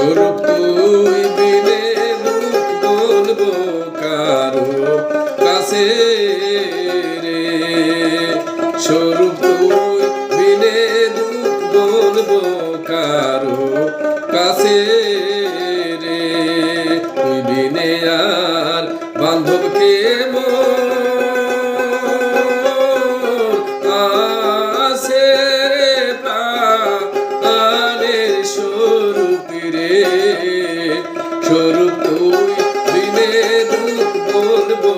স্বরূপ তুই বিনে দুঃখ বলবো কারো কাছে রে, স্বরূপ তুই বিনে দুঃখ বলবো কারো কাছে রে, তুই বিনে আর বান্ধবকে আছে রে প্রাণের স্বরূপ রে, স্বরূপ তুই বিনে দুঃখ বলবো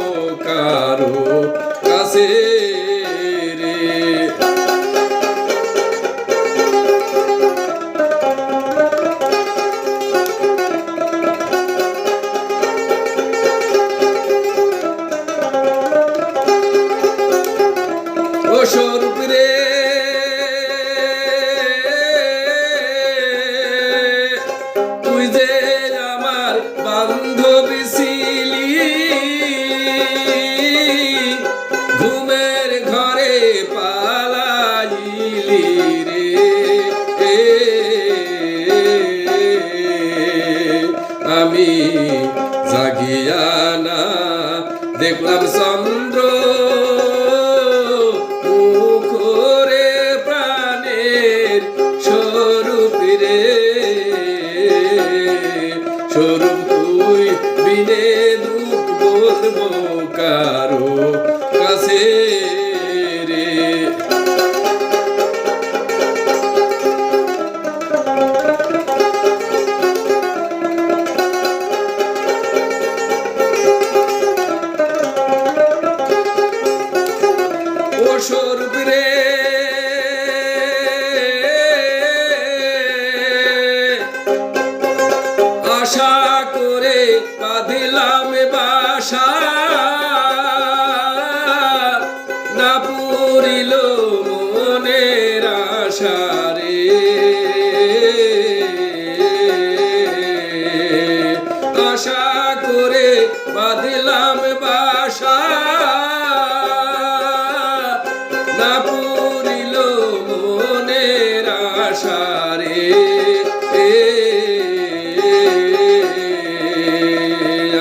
কারো কাছে রে। ও স্বরূপ রে তুই যে আমার বান্ধবী ছিলি, ঘুমের ঘরে পালাইলি রে, আমি জাগিয়া না দেখলাম চন্দ্র মুখরে প্রাণের স্বরূপ রে, স্বরূপ তুই বিনে দুঃখ বলবো কারো কাছে রে। ও স্বরূপ রে আশা করে বাঁধিলাম বাসা, না পুরিল মনের আশা রে, আশা করে বাঁধিলাম বাসা, না পুরিল মনের আশা রে,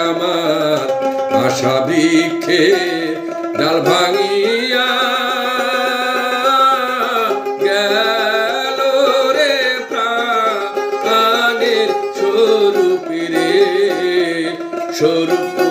আমার আশা বৃক্ষে ডাল ভাঙিয়া গেল রে প্রাণের স্বরূপ রে, স্বরূপ